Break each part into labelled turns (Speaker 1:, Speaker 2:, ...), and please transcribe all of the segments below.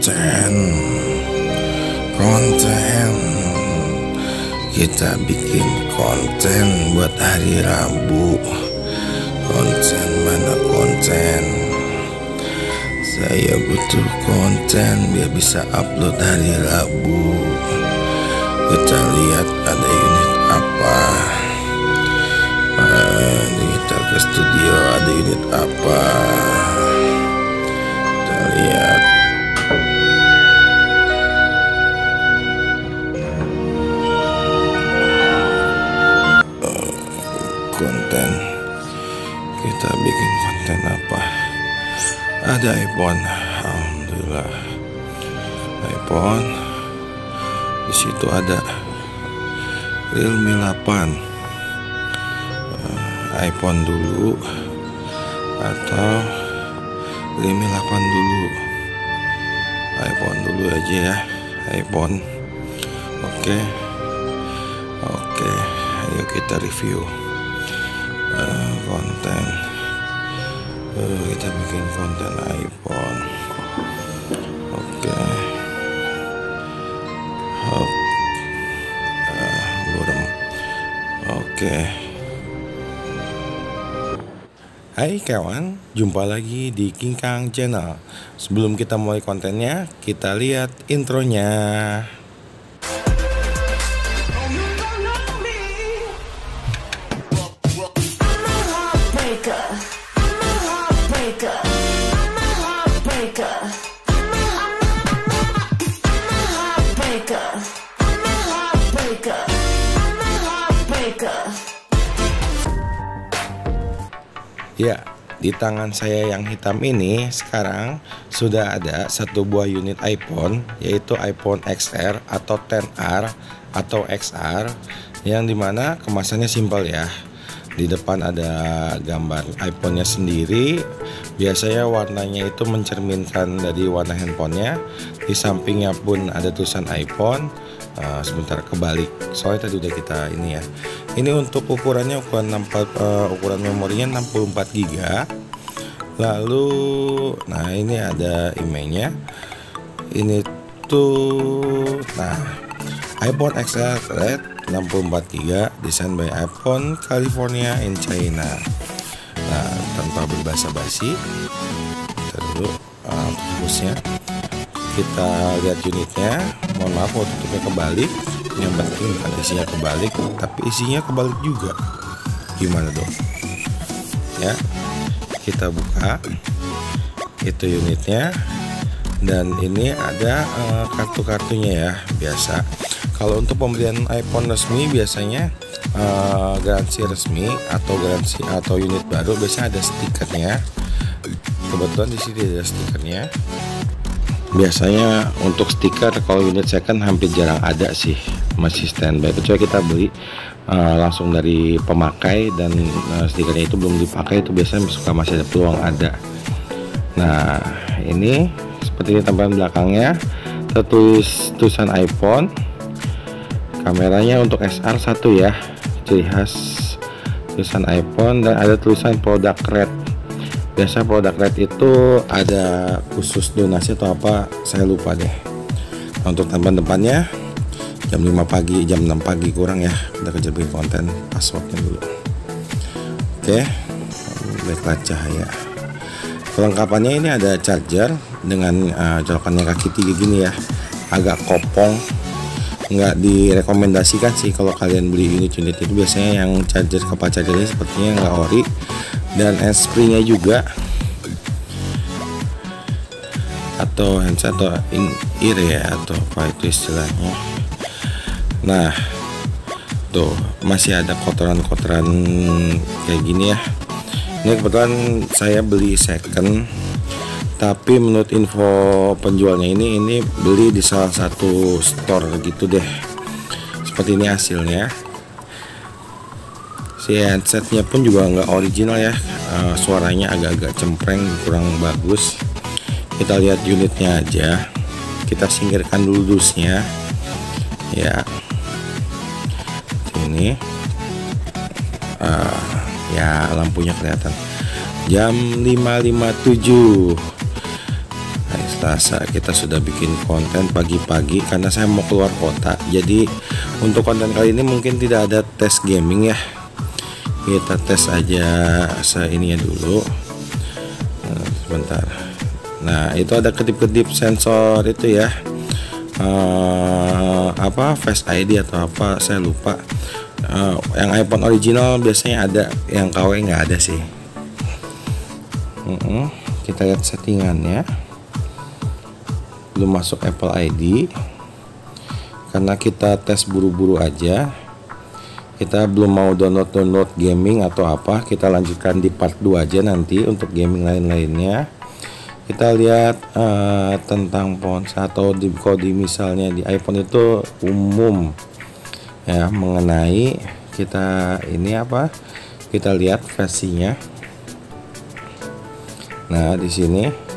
Speaker 1: konten. Kita bikin konten buat hari Rabu. Konten mana konten? Saya butuh konten biar bisa upload hari Rabu. Kita lihat ada unit apa. Kita ke studio, ada unit apa. Kita lihat. Konten. Kita bikin konten apa? Ada iPhone. Alhamdulillah. iPhone. Di situ ada Realme 8. iPhone dulu atau Realme 8 dulu. iPhone dulu aja ya. iPhone. Oke. Ayo kita review konten. Kita bikin konten iPhone. Oke. Burem. Oke. Hai kawan, jumpa lagi di King Kang Channel. Sebelum kita mulai kontennya, kita lihat intronya. Ya, di tangan saya yang hitam ini sekarang sudah ada satu buah unit iPhone, yaitu iPhone XR atau XR atau XR, yang dimana kemasannya simpel ya. Di depan ada gambar iPhone-nya sendiri. Biasanya warnanya itu mencerminkan dari warna handphonenya. Di sampingnya pun ada tulisan iPhone. Sebentar kebalik, soalnya tadi udah kita ini ya. Ini untuk ukurannya ukuran memorinya 64 GB. Lalu nah ini ada emailnya. Ini tuh iPhone XR Red 64 GB, desain by iPhone California in China. Nah, tanpa berbasa-basi, kita dulu fokusnya. Kita lihat unitnya. Mohon maaf kalau tutupnya kebalik. Yang penting bukan isinya kebalik, tapi isinya kebalik juga. Gimana dong? Ya, kita buka. Itu unitnya. Dan ini ada kartu-kartunya ya, biasa. Kalau untuk pembelian iPhone resmi biasanya garansi resmi atau garansi atau unit baru biasanya ada stikernya. Kebetulan di sini ada stikernya. Biasanya untuk stiker kalau unit second hampir jarang ada sih, masih standby. Kecuali kita beli langsung dari pemakai dan stikernya itu belum dipakai, itu biasanya masih ada peluang ada. Nah ini seperti ini tampilan belakangnya, tertulis tulisan iPhone. Kameranya untuk SR1 ya, ciri khas tulisan iPhone, dan ada tulisan produk red. Biasa produk red itu ada khusus donasi atau apa, saya lupa deh. Untuk tampilan depannya jam 5 pagi, jam 6 pagi kurang ya, udah kejar bikin konten. Passwordnya dulu. Oke, baiklah cahaya. Kelengkapannya ini ada charger dengan colokannya kaki 3 gini ya, agak kopong. Nggak direkomendasikan sih kalau kalian beli unit-unit itu. Biasanya yang charger kepala chargernya sepertinya nggak ori. Dan handsfree-nya juga, atau hands atau in ear ya, atau apa itu istilahnya. Nah tuh masih ada kotoran-kotoran kayak gini ya. Ini kebetulan saya beli second, tapi menurut info penjualnya ini beli di salah satu store gitu deh. Seperti ini hasilnya. Si headsetnya pun juga nggak original ya, suaranya agak-agak cempreng, kurang bagus. Kita lihat unitnya aja. Kita singkirkan dulu dusnya ya. Ini ya lampunya kelihatan. Jam 5.57. Selasa kita sudah bikin konten pagi-pagi karena saya mau keluar kota. Jadi untuk konten kali ini mungkin tidak ada tes gaming ya. Kita tes aja ininya dulu. Sebentar. Nah, itu ada kedip-kedip sensor itu ya. Apa Face ID atau apa saya lupa. Yang iPhone original biasanya ada, yang KW nggak ada sih. Kita lihat settingannya. Belum masuk Apple ID karena kita tes buru-buru aja. Kita belum mau download gaming atau apa. Kita lanjutkan di part 2 aja nanti untuk gaming lain-lainnya. Kita lihat tentang ponsel atau kalau misalnya di iPhone itu umum ya, mengenai kita ini apa, kita lihat versinya. Nah, di sini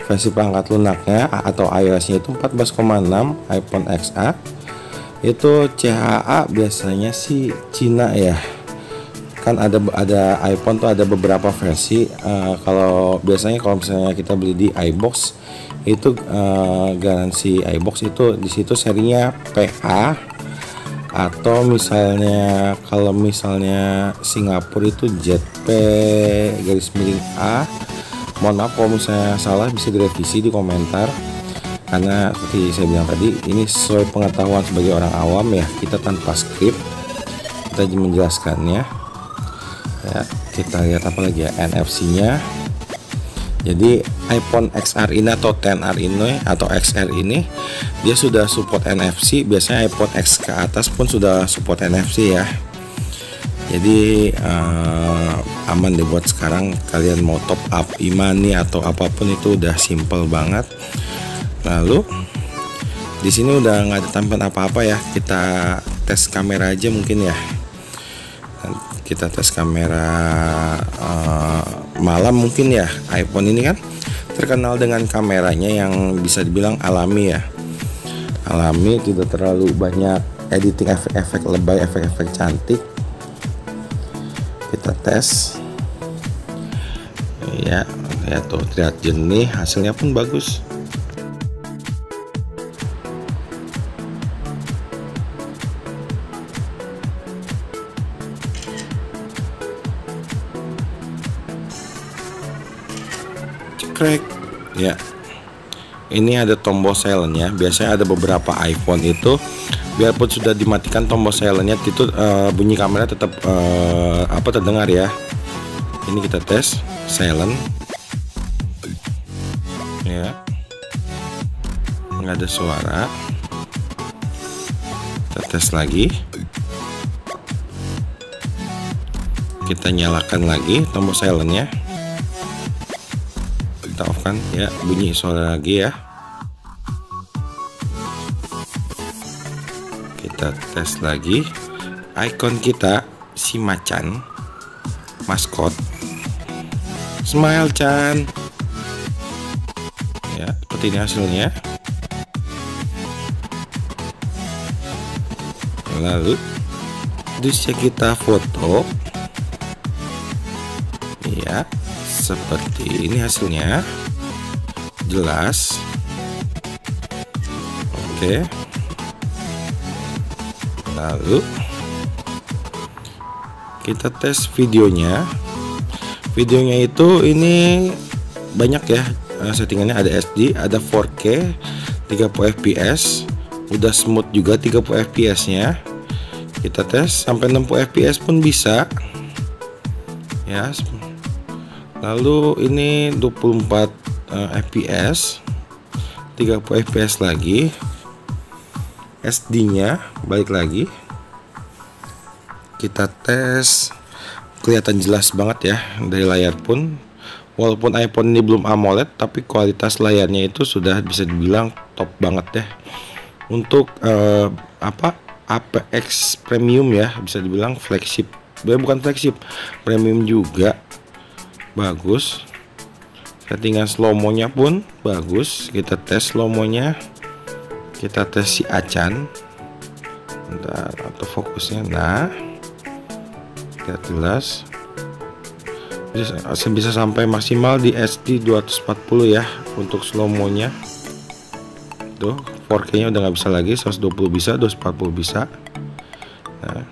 Speaker 1: versi perangkat lunaknya atau iOS-nya itu 14,6 iPhone XR. Itu CHA biasanya sih Cina ya. Kan ada iPhone tuh ada beberapa versi. Kalau biasanya kalau misalnya kita beli di iBox itu garansi iBox itu di situ serinya PA, atau misalnya kalau misalnya Singapura itu ZP-A. Mohon maaf kalau misalnya salah, bisa direvisi di komentar, karena seperti saya bilang tadi ini sesuai pengetahuan sebagai orang awam ya, kita tanpa skrip kita menjelaskannya ya. Kita lihat apa lagi ya, NFC-nya. Jadi iPhone XR ini atau XR ini atau XR ini dia sudah support NFC. Biasanya iPhone X ke atas pun sudah support NFC ya. Jadi aman deh buat sekarang. Kalian mau top up e-money atau apapun itu udah simple banget. Lalu di sini udah nggak ada tampilan apa-apa ya. Kita tes kamera aja mungkin ya. Kita tes kamera malam mungkin ya. iPhone ini kan terkenal dengan kameranya yang bisa dibilang alami ya. Alami, tidak terlalu banyak editing efek-efek lebay, efek-efek cantik. Kita tes ya, lihat tuh, terlihat jernih, hasilnya pun bagus. Cekrek ya. Ini ada tombol silentnya. Biasanya ada beberapa iPhone itu biarpun sudah dimatikan tombol silentnya itu bunyi kamera tetap terdengar ya. Ini kita tes silent ya, nggak ada suara. Kita tes lagi, kita nyalakan lagi tombol silentnya, kita off kan ya, bunyi suara lagi ya. Kita tes lagi icon kita, si macan maskot, smile Chan ya, seperti ini hasilnya. Lalu terusnya kita foto ya, seperti ini hasilnya, jelas. Oke. Lalu kita tes videonya. Videonya itu ini banyak ya settingannya, ada SD, ada 4K 30 fps, udah smooth juga 30 fps nya. Kita tes sampai 60 fps pun bisa ya. Lalu ini 24 fps, 30 fps lagi. SD nya balik lagi, kita tes, kelihatan jelas banget ya dari layar pun. Walaupun iPhone ini belum AMOLED, tapi kualitas layarnya itu sudah bisa dibilang top banget ya. Untuk APX premium ya, bisa dibilang flagship. Bukan flagship, premium juga bagus. Settingan slow-mo-nya pun bagus. Kita tes slow-mo-nya. Kita tes si Acan. Bentar, atau fokusnya. Nah, lihat jelas. Bisa sampai maksimal di SD 240 ya. untuk slow mo-nya. Tuh 4K nya udah nggak bisa lagi, 120 bisa, 240 bisa. Nah,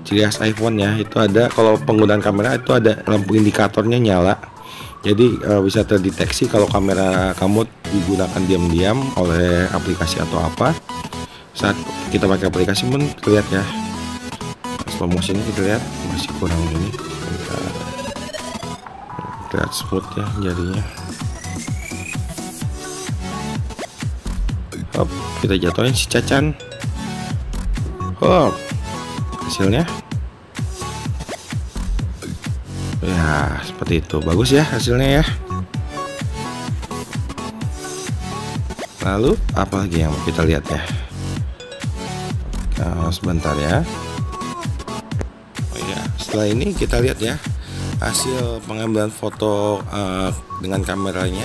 Speaker 1: ciri khas iPhone nya itu ada, kalau penggunaan kamera itu ada lampu indikatornya nyala, jadi bisa terdeteksi kalau kamera kamu digunakan diam-diam oleh aplikasi atau apa. Saat kita pakai aplikasi pun terlihat ya, slow motion ini kita lihat masih kurang ini, kita lihat smooth ya jadinya. Hop, kita jatuhin si Cacan. Hop, hasilnya ya seperti itu, bagus ya hasilnya ya. Lalu apa lagi yang mau kita lihat ya? Sebentar ya. Oh ya, setelah ini kita lihat ya hasil pengambilan foto dengan kameranya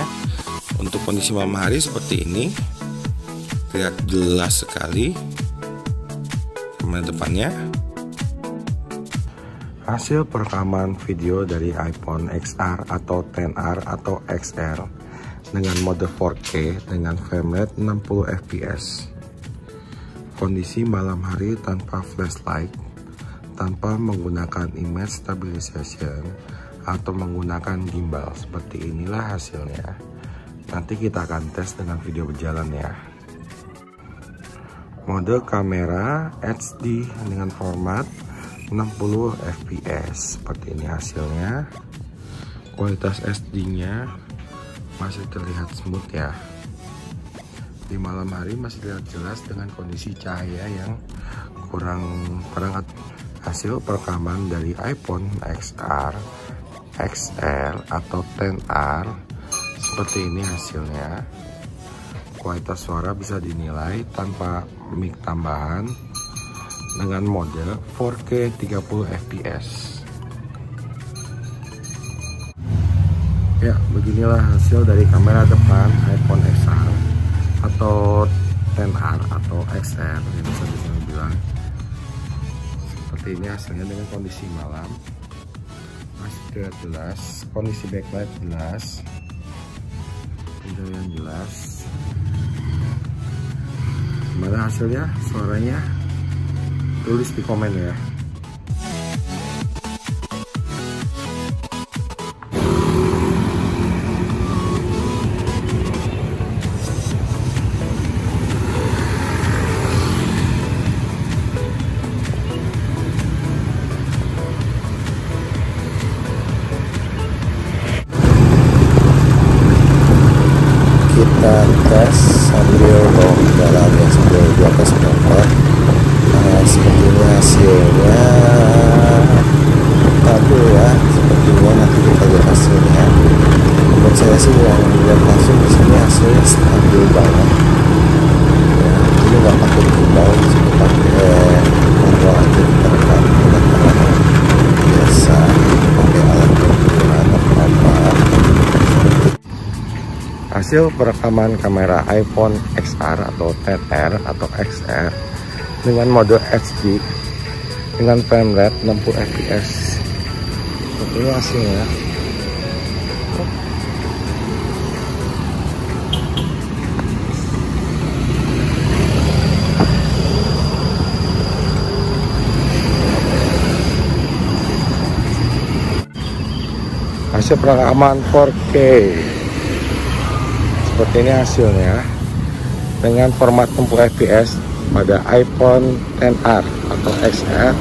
Speaker 1: untuk kondisi malam hari seperti ini. Lihat jelas sekali kamera depannya. Hasil perekaman video dari iPhone XR atau XR atau XR dengan mode 4K dengan frame rate 60 fps. Kondisi malam hari tanpa flashlight, tanpa menggunakan image stabilization atau menggunakan gimbal. Seperti inilah hasilnya. Nanti kita akan tes dengan video berjalan ya. Mode kamera HD dengan format 60 fps, seperti ini hasilnya. Kualitas SD-nya masih terlihat smooth ya. Di malam hari masih terlihat jelas dengan kondisi cahaya yang kurang terang. Hasil perekaman dari iPhone XR, XR atau XR seperti ini hasilnya. Kualitas suara bisa dinilai tanpa mic tambahan dengan mode 4K 30 fps. Ya, beginilah hasil dari kamera depan iPhone XR atau XR atau XR yang bisa dibilang. Seperti ini hasilnya dengan kondisi malam. Masih terlihat jelas, kondisi backlight jelas, yang jelas. Gimana hasilnya, suaranya? Tulis di komen ya. Kita tes sambil bawa kendaraan ya, sambil di atas motor. Seperti ini hasilnya. Tapi ya, sepertinya nanti kita lihat hasilnya. Menurut saya sih yang lihat langsung di sini hasilnya stabil banget. Ya, ini nggak pakai gimbal, cuma pakai manual aja, kita rekam dengan tangan biasa, pakai alat ukuran apa. Hasil perekaman kamera iPhone XR atau XR atau XR dengan mode HD dengan frame rate 60 fps. Seperti ini hasilnya. Hasil perekaman 4K. Seperti ini hasilnya dengan format 60 fps pada iPhone XR atau XR.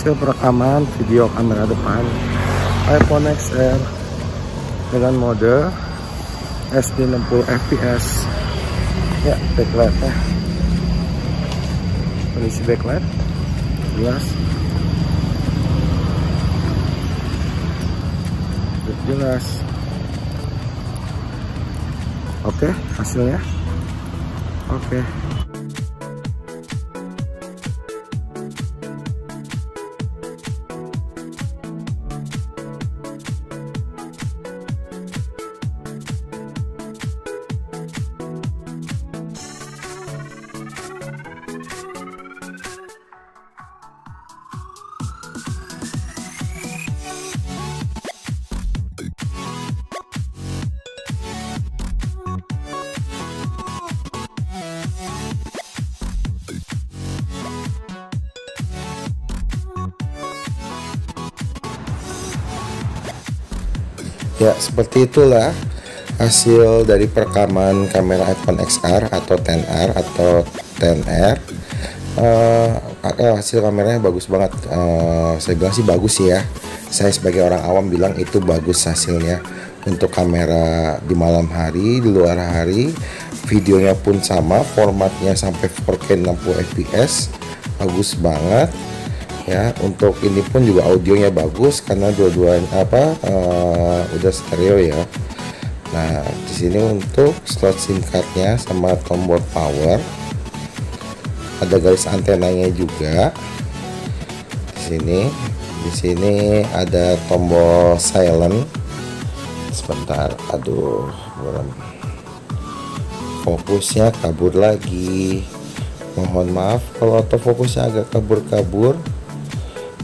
Speaker 1: Hasil perekaman video kamera depan iPhone XR dengan mode SD 60 fps. Ya, backlightnya, kondisi backlight jelas, jelas. Oke, hasilnya. Oke. Ya, seperti itulah hasil dari perekaman kamera iPhone XR atau XR atau XR. Hasil kameranya bagus banget. Saya bilang sih bagus ya. Saya sebagai orang awam bilang itu bagus hasilnya. Untuk kamera di malam hari, di luar hari, videonya pun sama, formatnya sampai 4K 60 fps, bagus banget. Ya, untuk ini pun juga audionya bagus karena dua-duanya udah stereo ya. Nah, di sini untuk slot SIM cardnya sama tombol power, ada garis antenanya juga. Di sini ada tombol silent. Sebentar, aduh, fokusnya kabur lagi. Mohon maaf kalau autofokusnya agak kabur-kabur.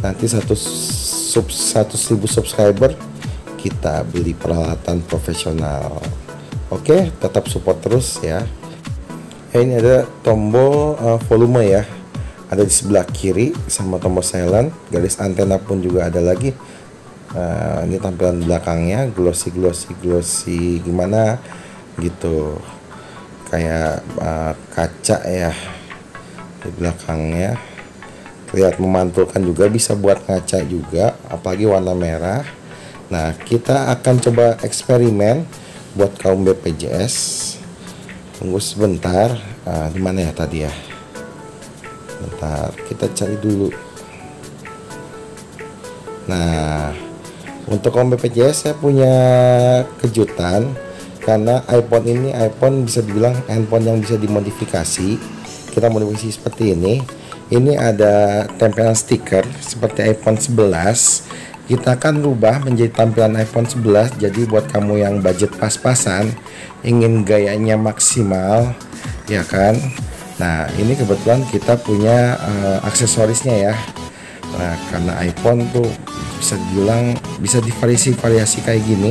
Speaker 1: Nanti 100.000 subscriber kita beli peralatan profesional. Oke, tetap support terus ya. Ini ada tombol volume ya, ada di sebelah kiri sama tombol silent. Garis antena pun juga ada lagi. Ini tampilan belakangnya glossy gimana gitu, kayak kaca ya di belakangnya. Lihat memantulkan juga, bisa buat ngaca juga, apalagi warna merah. Nah, kita akan coba eksperimen buat kaum BPJS. Tunggu sebentar. Di mana ya tadi ya? Bentar, kita cari dulu. Nah, untuk kaum BPJS saya punya kejutan, karena iPhone bisa dibilang handphone yang bisa dimodifikasi. Kita modifikasi seperti ini. Ini ada tempelan stiker seperti iPhone 11. Kita akan rubah menjadi tampilan iPhone 11. Jadi buat kamu yang budget pas-pasan, ingin gayanya maksimal, ya kan? Nah, ini kebetulan kita punya aksesorisnya ya. Nah, karena iPhone tuh bisa dibilang bisa divariasi kayak gini.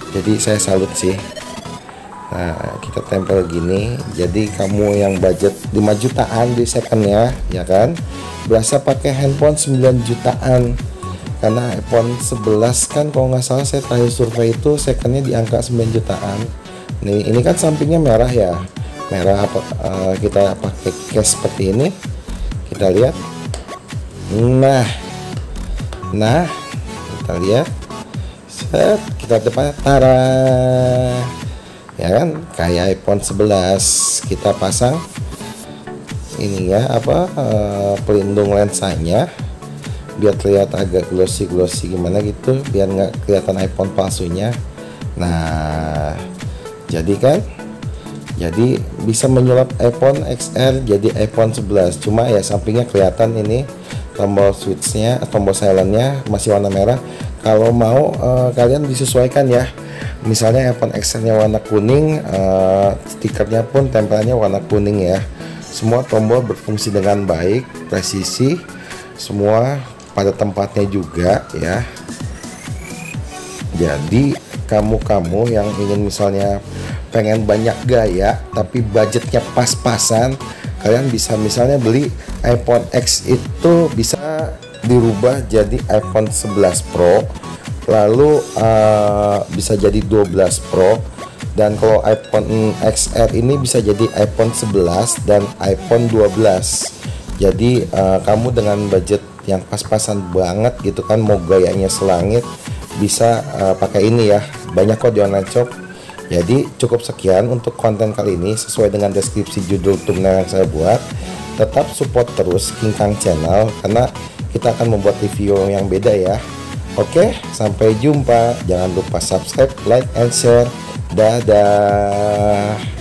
Speaker 1: Jadi saya salut sih. Nah, kita tempel gini. Jadi kamu yang budget 5 jutaan di secondnya, ya kan, berasa pakai handphone 9 jutaan. Karena iPhone 11 kan kalau nggak salah saya terakhir survei itu secondnya di angka 9 jutaan. Ini kan sampingnya merah ya, merah. Kita pakai case seperti ini, kita lihat. Nah, kita lihat. Set, kita depan, tara. Ya kan, kayak iPhone 11. Kita pasang ini ya, pelindung lensanya biar terlihat agak glossy gimana gitu, biar nggak kelihatan iPhone palsunya. Nah, jadi bisa menyulap iPhone XR jadi iPhone 11. Cuma ya sampingnya kelihatan ini tombol switchnya, tombol silentnya masih warna merah. Kalau mau kalian disesuaikan ya. Misalnya iPhone XR-nya warna kuning, stikernya pun tempelannya warna kuning ya. Semua tombol berfungsi dengan baik, presisi, semua pada tempatnya juga ya. Jadi kamu yang ingin misalnya pengen banyak gaya tapi budgetnya pas-pasan, kalian bisa misalnya beli iPhone X itu bisa dirubah jadi iPhone 11 Pro, lalu bisa jadi 12 Pro, dan kalau iPhone XR ini bisa jadi iPhone 11 dan iPhone 12. Jadi kamu dengan budget yang pas-pasan banget gitu kan, mau gayanya selangit, bisa pakai ini ya. Banyak kok di online shop. Jadi cukup sekian untuk konten kali ini, sesuai dengan deskripsi judul thumbnail yang saya buat. Tetap support terus King Kang Channel karena kita akan membuat review yang beda ya. Oke, sampai jumpa. Jangan lupa subscribe, like, and share. Dadah.